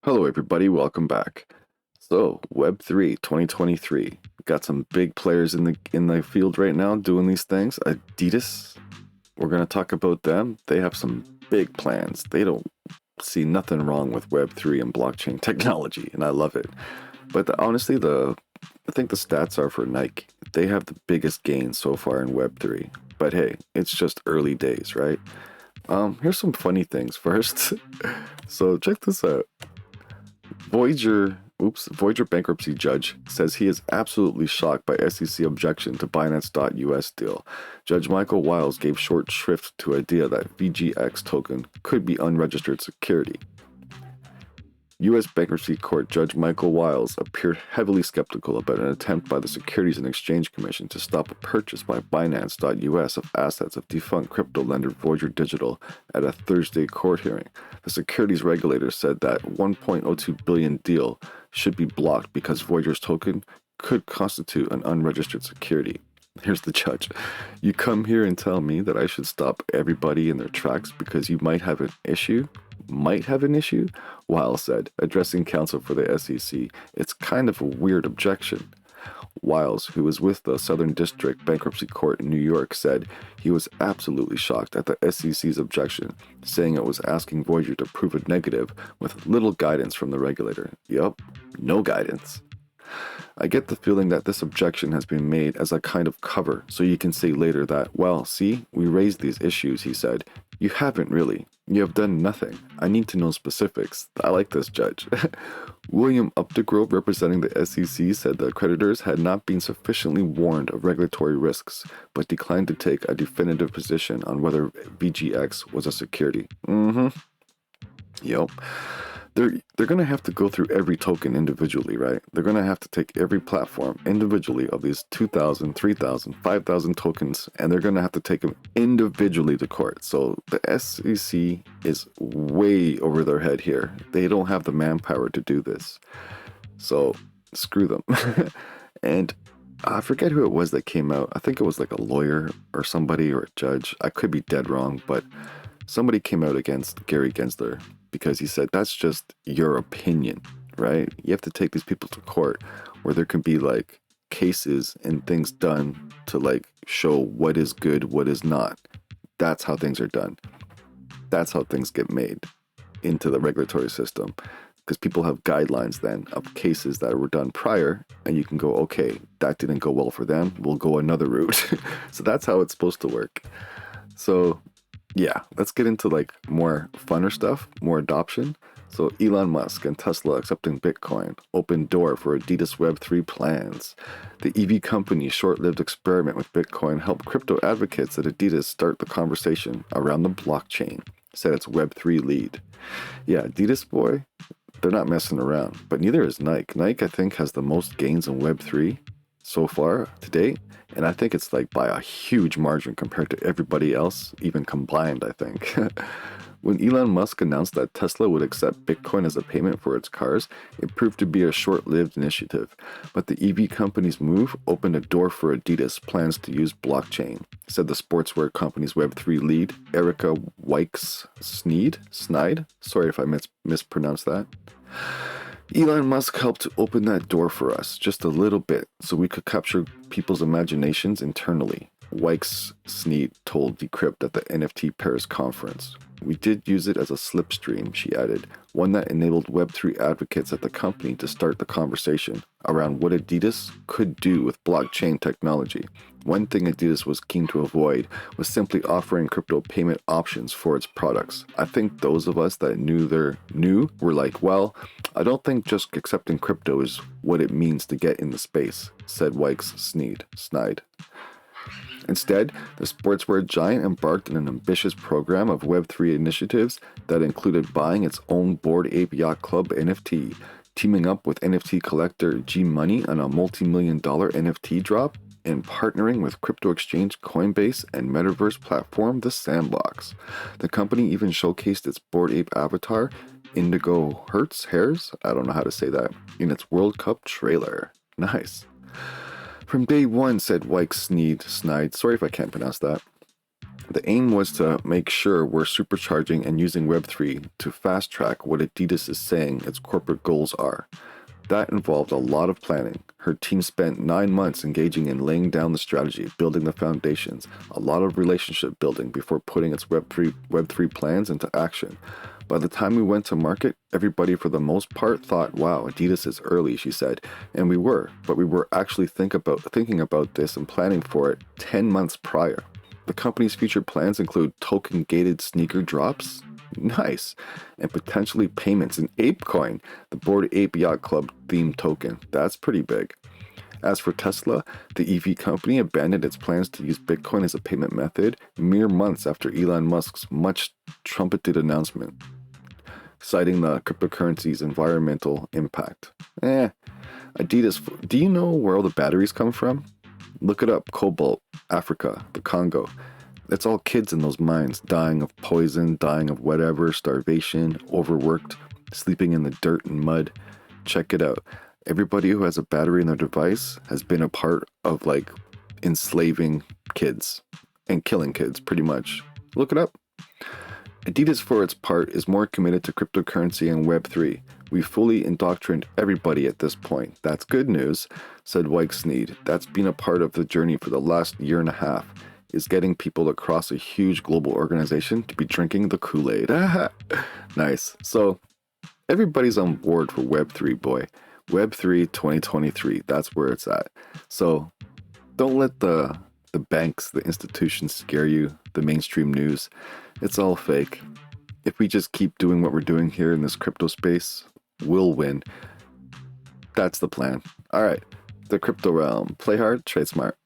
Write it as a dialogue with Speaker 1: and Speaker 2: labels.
Speaker 1: Hello, everybody. Welcome back. So, Web3 2023 got some big players in the field right now doing these things. Adidas, we're going to talk about them. They have some big plans. They don't see nothing wrong with Web3 and blockchain technology, and I love it. But honestly, I think the stats are for Nike. They have the biggest gains so far in Web3. But hey, it's just early days, right? Here's some funny things first. So check this out. Voyager bankruptcy judge says he is absolutely shocked by SEC objection to Binance.US deal. Judge Michael Wiles gave short shrift to idea that VGX token could be unregistered security. U.S. Bankruptcy Court Judge Michael Wiles appeared heavily skeptical about an attempt by the Securities and Exchange Commission to stop a purchase by Binance.US of assets of defunct crypto lender Voyager Digital at a Thursday court hearing. The securities regulator said that $1.02 billion deal should be blocked because Voyager's token could constitute an unregistered security. Here's the judge. You come here and tell me that I should stop everybody in their tracks because you might have an issue? Wiles said, addressing counsel for the SEC. It's kind of a weird objection. Wiles, who was with the Southern District Bankruptcy Court in New York, said he was absolutely shocked at the SEC's objection, saying it was asking Voyager to prove a negative with little guidance from the regulator. Yup, no guidance. I get the feeling that this objection has been made as a kind of cover, so you can say later that, well, see, we raised these issues, he said. You haven't really. You have done nothing. I need to know specifics. I like this judge. William Updegrove, representing the SEC, said the creditors had not been sufficiently warned of regulatory risks, but declined to take a definitive position on whether VGX was a security. Yup. They're going to have to go through every token individually, right? They're going to have to take every platform individually of these 2,000, 3,000, 5,000 tokens, and they're going to have to take them individually to court. So the SEC is way over their head here. They don't have the manpower to do this. So screw them. And I forget who it was that came out. I think it was like a lawyer or somebody or a judge. I could be dead wrong, but somebody came out against Gary Gensler because he said that's just your opinion, right? You have to take these people to court where there can be like cases and things done to like show what is good, what is not. That's how things are done. That's how things get made into the regulatory system, because people have guidelines then of cases that were done prior, and you can go, okay, that didn't go well for them, we'll go another route. So that's how it's supposed to work. So yeah, let's get into like more funner stuff, more adoption. So Elon Musk and Tesla accepting Bitcoin, open door for Adidas Web3 plans. The EV company's short-lived experiment with Bitcoin helped crypto advocates at Adidas start the conversation around the blockchain, said its Web3 lead. Yeah, Adidas boy, they're not messing around, but neither is Nike. Nike, I think, has the most gains in Web3 so far to date. And I think it's like by a huge margin compared to everybody else, even combined, I think. When Elon Musk announced that Tesla would accept Bitcoin as a payment for its cars, it proved to be a short-lived initiative. But the EV company's move opened a door for Adidas' plans to use blockchain, said the sportswear company's Web3 lead, Erica Snide. Sorry if I mispronounced that. Elon Musk helped to open that door for us just a little bit so we could capture people's imaginations internally, Wykes Sneed told Decrypt at the NFT Paris conference. We did use it as a slipstream, she added, one that enabled Web3 advocates at the company to start the conversation around what Adidas could do with blockchain technology. One thing Adidas was keen to avoid was simply offering crypto payment options for its products. I think those of us that knew were like, well, I don't think just accepting crypto is what it means to get in the space, said Wykes Snide. Instead, the sportswear giant embarked on an ambitious program of Web3 initiatives that included buying its own Bored Ape Yacht Club NFT, teaming up with NFT collector G Money on a multi-million-dollar NFT drop, and partnering with crypto exchange Coinbase and metaverse platform The Sandbox. The company even showcased its Bored Ape avatar, Indigo Hairs, I don't know how to say that, in its World Cup trailer. Nice. From day one, said Wykes Snide, sorry if I can't pronounce that, The aim was to make sure we're supercharging and using Web3 to fast track what Adidas is saying its corporate goals are. That involved a lot of planning. Her team spent 9 months engaging in laying down the strategy, building the foundations, a lot of relationship building before putting its Web3 plans into action. By the time we went to market, everybody for the most part thought, wow, Adidas is early, she said. And we were, but we were actually thinking about this and planning for it 10 months prior. The company's future plans include token-gated sneaker drops, nice, and potentially payments in Apecoin, the Bored Ape Yacht Club themed token. That's pretty big. As for Tesla, the EV company abandoned its plans to use Bitcoin as a payment method mere months after Elon Musk's much trumpeted announcement, citing the cryptocurrency's environmental impact. Adidas, do you know where all the batteries come from? Look it up, Cobalt, Africa, the Congo. It's all kids in those mines, dying of poison, dying of whatever, starvation, overworked, sleeping in the dirt and mud. Check it out. Everybody who has a battery in their device has been a part of, like, enslaving kids and killing kids, pretty much. Look it up. Adidas, for its part, is more committed to cryptocurrency and Web3. We fully indoctrined everybody at this point. That's good news, said Wyke Sneed. That's been a part of the journey for the last year and a half, is getting people across a huge global organization to be drinking the Kool-Aid. Nice. So, everybody's on board for Web3, boy. Web3 2023, that's where it's at. So, don't let the banks, the institutions scare you, the mainstream news. It's all fake. If we just keep doing what we're doing here in this crypto space, we'll win. That's the plan. All right, the crypto realm. Play hard, trade smart.